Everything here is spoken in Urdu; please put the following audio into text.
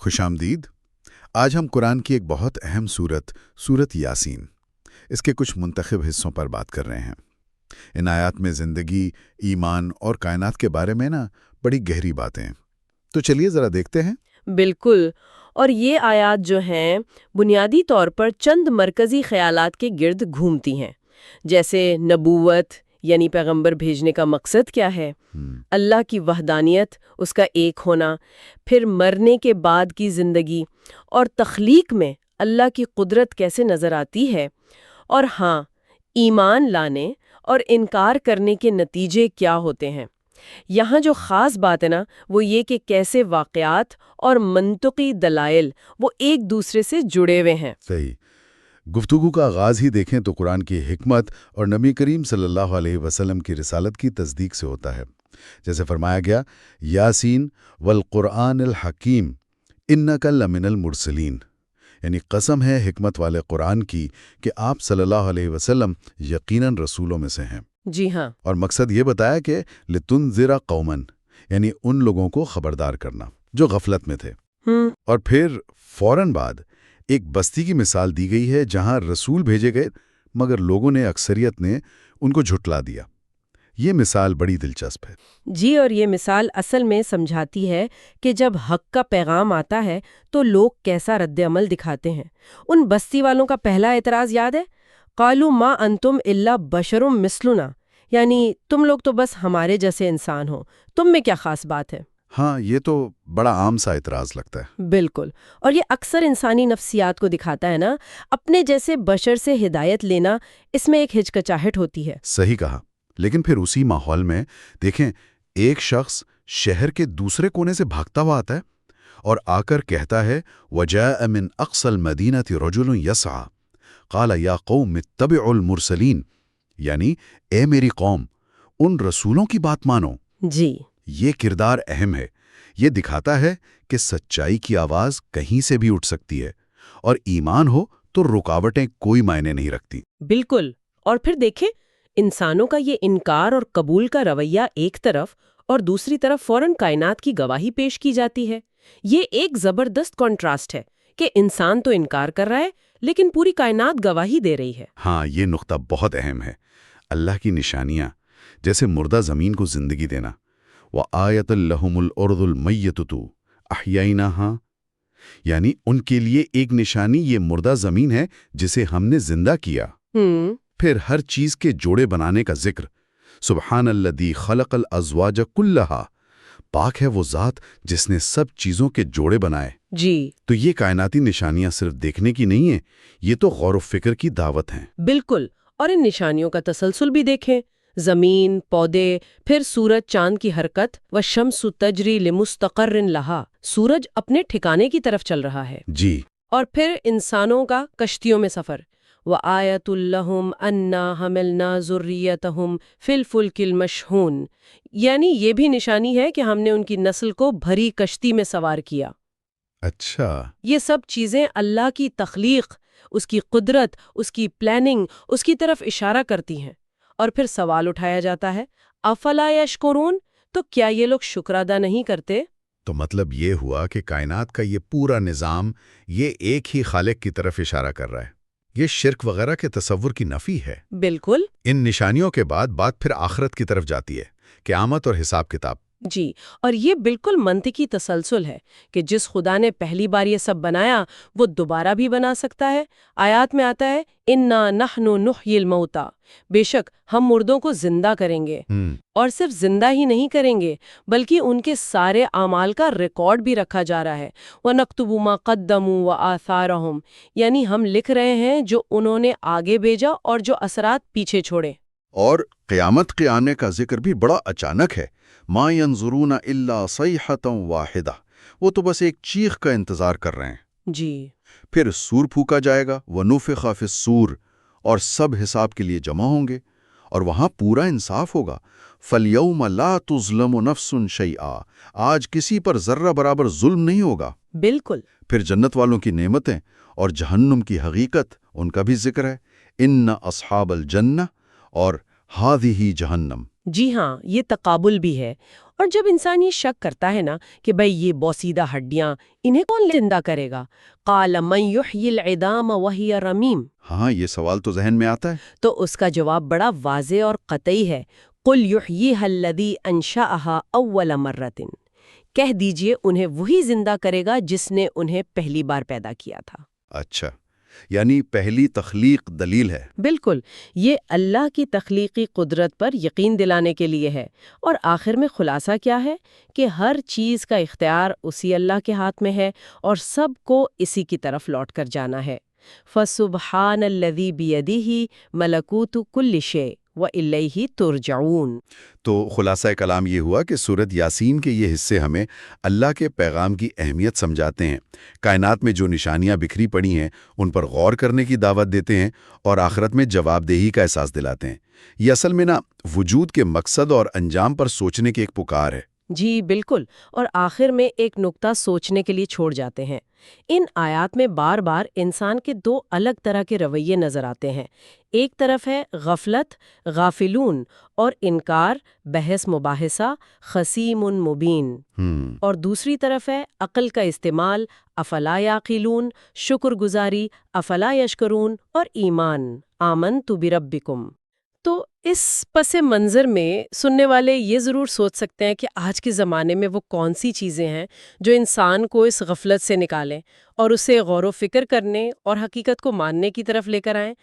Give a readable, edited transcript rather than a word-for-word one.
خوش آمدید۔ آج ہم قرآن کی ایک بہت اہم سورت یاسین، اس کے کچھ منتخب حصوں پر بات کر رہے ہیں۔ ان آیات میں زندگی، ایمان اور کائنات کے بارے میں بڑی گہری باتیں ہیں۔ تو چلیے ذرا دیکھتے ہیں۔ بالکل، اور یہ آیات جو ہیں بنیادی طور پر چند مرکزی خیالات کے گرد گھومتی ہیں، جیسے نبوت یعنی پیغمبر بھیجنے کا مقصد کیا ہے، اللہ کی وحدانیت، اس کا ایک ہونا، پھر مرنے کے بعد کی زندگی اور تخلیق میں اللہ کی قدرت کیسے نظر آتی ہے، اور ہاں، ایمان لانے اور انکار کرنے کے نتیجے کیا ہوتے ہیں۔ یہاں جو خاص بات ہے وہ یہ کہ کیسے واقعات اور منطقی دلائل وہ ایک دوسرے سے جڑے ہوئے ہیں۔ صحیح۔ گفتگو کا آغاز ہی دیکھیں تو قرآن کی حکمت اور نبی کریم صلی اللہ علیہ وسلم کی رسالت کی تصدیق سے ہوتا ہے۔ جیسے فرمایا گیا، یاسین والقرآن الحکیم انک لمن المرسلین، یعنی قسم ہے حکمت والے قرآن کی کہ آپ صلی اللہ علیہ وسلم یقیناً رسولوں میں سے ہیں۔ جی ہاں، اور مقصد یہ بتایا کہ لتنذر قوما، یعنی ان لوگوں کو خبردار کرنا جو غفلت میں تھے۔ اور پھر فوراً بعد ایک بستی کی مثال دی گئی ہے جہاں رسول بھیجے گئے مگر لوگوں نے، اکثریت نے ان کو جھٹلا دیا۔ یہ مثال بڑی دلچسپ ہے۔ جی، اور یہ مثال اصل میں سمجھاتی ہے کہ جب حق کا پیغام آتا ہے تو لوگ کیسا رد عمل دکھاتے ہیں۔ ان بستی والوں کا پہلا اعتراض یاد ہے، قالوا ما انتم الا بشر مثلنا، یعنی تم لوگ تو بس ہمارے جیسے انسان ہو، تم میں کیا خاص بات ہے؟ ہاں، یہ تو بڑا عام سا اعتراض لگتا ہے۔ بالکل، اور یہ اکثر انسانی نفسیات کو دکھاتا ہے اپنے جیسے بشر سے ہدایت لینا، اس میں ایک ہچکچاہٹ ہوتی ہے۔ صحیح کہا۔ لیکن پھر اسی ماحول میں دیکھیں، ایک شخص شہر کے دوسرے کونے سے بھاگتا ہوا آتا ہے اور آ کر کہتا ہے، وَجَاءَ مِنْ أَقْصَى الْمَدِينَةِ رَجُلٌ يَسْعَى قَالَ يَا قَوْمِ اتَّبِعُوا الْمُرْسَلِينَ، یعنی اے میری قوم، ان رسولوں کی بات مانو۔ جی، یہ کردار اہم ہے۔ یہ دکھاتا ہے کہ سچائی کی آواز کہیں سے بھی اٹھ سکتی ہے، اور ایمان ہو تو رکاوٹیں کوئی معنی نہیں رکھتی۔ بالکل، اور پھر دیکھیں انسانوں کا یہ انکار اور قبول کا رویہ ایک طرف، اور دوسری طرف فوراً کائنات کی گواہی پیش کی جاتی ہے۔ یہ ایک زبردست کنٹراسٹ ہے کہ انسان تو انکار کر رہا ہے لیکن پوری کائنات گواہی دے رہی ہے۔ ہاں، یہ نقطہ بہت اہم ہے۔ اللہ کی نشانیاں، جیسے مردہ زمین کو زندگی دینا، وَآیَةً لَهُمُ الْأَرْضُ الْمَيَّتُةُ أَحْيَيْنَاهَا، یعنی ان کے لیے ایک نشانی یہ مردہ زمین ہے جسے ہم نے زندہ کیا۔ پھر ہر چیز کے جوڑے بنانے کا ذکر، سبحان الذی خلق الازواج کلہا، پاک ہے وہ ذات جس نے سب چیزوں کے جوڑے بنائے۔ جی، تو یہ کائناتی نشانیاں صرف دیکھنے کی نہیں ہیں، یہ تو غور و فکر کی دعوت ہیں۔ بالکل، اور ان نشانیوں کا تسلسل بھی دیکھیں، زمین، پودے، پھر سورج چاند کی حرکت، وَالشَّمْسُ تَجْرِي لِمُسْتَقَرٍّ لَهَا، سورج اپنے ٹھکانے کی طرف چل رہا ہے۔ جی، اور پھر انسانوں کا کشتیوں میں سفر، وَآیَةٌ لَّهُمْ أَنَّا حَمَلْنَا ذُرِّيَّتَهُمْ فِي الْفُلْكِ الْمَشْحُونِ، یعنی یہ بھی نشانی ہے کہ ہم نے ان کی نسل کو بھری کشتی میں سوار کیا۔ اچھا۔ یہ سب چیزیں اللہ کی تخلیق، اس کی قدرت، اس کی پلاننگ، اس کی طرف اشارہ کرتی ہیں۔ اور پھر سوال اٹھایا جاتا ہے، افلا یشکرون، تو کیا یہ لوگ شکر ادا نہیں کرتے؟ تو مطلب یہ ہوا کہ کائنات کا یہ پورا نظام یہ ایک ہی خالق کی طرف اشارہ کر رہا ہے۔ یہ شرک وغیرہ کے تصور کی نفی ہے۔ بالکل۔ ان نشانیوں کے بعد بات پھر آخرت کی طرف جاتی ہے، قیامت اور حساب کتاب۔ جی، اور یہ بالکل منطقی تسلسل ہے کہ جس خدا نے پہلی بار یہ سب بنایا وہ دوبارہ بھی بنا سکتا ہے۔ آیات میں آتا ہے، انا نحن نحیی الموتى، بے شک ہم مردوں کو زندہ کریں گے، اور صرف زندہ ہی نہیں کریں گے بلکہ ان کے سارے اعمال کا ریکارڈ بھی رکھا جا رہا ہے۔ وَنَكْتُبُ مَا قَدَّمُوا وَآثَارَهُمْ، یعنی ہم لکھ رہے ہیں جو انہوں نے آگے بھیجا اور جو اثرات پیچھے چھوڑے۔ اور قیامت کے آنے کا ذکر بھی بڑا اچانک ہے۔ ما ينظرون الا صیحۃ واحدہ، وہ تو بس ایک چیخ کا انتظار کر رہے ہیں۔ جی، پھر سور پھونکا جائے گا، وَنُفِخَ فِي الصُّورِ، اور سب حساب کے لیے جمع ہوں گے، اور وہاں پورا انصاف ہوگا۔ فَالْيَوْمَ لَا تُظْلَمُ نَفْسٌ شَيْئًا، آج کسی پر ذرہ برابر ظلم نہیں ہوگا۔ بالکل۔ پھر جنت والوں کی نعمتیں اور جہنم کی حقیقت، ان کا بھی ذکر ہے، ان اصحاب الجنہ اور ہذہ جہنم۔ جی ہاں، یہ تقابل بھی ہے، اور جب انسان یہ شک کرتا ہے نا کہ بھئی یہ بوسیدہ ہڈیاں انہیں کون زندہ کرے گا، قال من یحیی العظام وہی رمیم، ہاں یہ سوال تو ذہن میں آتا ہے۔ تو اس کا جواب بڑا واضح اور قطعی ہے، قل یحییھا الذی انشأھا اول مرۃ، کہہ دیجئے انہیں وہی زندہ کرے گا جس نے انہیں پہلی بار پیدا کیا تھا۔ اچھا، یعنی پہلی تخلیق دلیل ہے۔ بالکل، یہ اللہ کی تخلیقی قدرت پر یقین دلانے کے لیے ہے، اور آخر میں خلاصہ کیا ہے کہ ہر چیز کا اختیار اسی اللہ کے ہاتھ میں ہے اور سب کو اسی کی طرف لوٹ کر جانا ہے۔ فَسُبْحَانَ الَّذِي بِيَدِهِ مَلَكُوتُ كُلِّ شَيْءٍ وَإِلَيْهِ تُرْجَعُونَ۔ تو خلاصہ کلام یہ ہوا کہ سورت یاسین کے یہ حصے ہمیں اللہ کے پیغام کی اہمیت سمجھاتے ہیں، کائنات میں جو نشانیاں بکھری پڑی ہیں ان پر غور کرنے کی دعوت دیتے ہیں اور آخرت میں جواب دہی کا احساس دلاتے ہیں۔ یہ اصل میں وجود کے مقصد اور انجام پر سوچنے کی ایک پکار ہے۔ جی بالکل، اور آخر میں ایک نقطہ سوچنے کے لیے چھوڑ جاتے ہیں۔ ان آیات میں بار بار انسان کے دو الگ طرح کے رویے نظر آتے ہیں۔ ایک طرف ہے غفلت، غافلون، اور انکار، بحث مباحثہ، خصیم مبین، اور دوسری طرف ہے عقل کا استعمال، افلا یعقلون، شکر گزاری، افلا یشکرون، اور ایمان، آمنت بربکم۔ تو اس پس منظر میں سننے والے یہ ضرور سوچ سکتے ہیں کہ آج کے زمانے میں وہ کون سی چیزیں ہیں جو انسان کو اس غفلت سے نکالیں اور اسے غور و فکر کرنے اور حقیقت کو ماننے کی طرف لے کر آئیں۔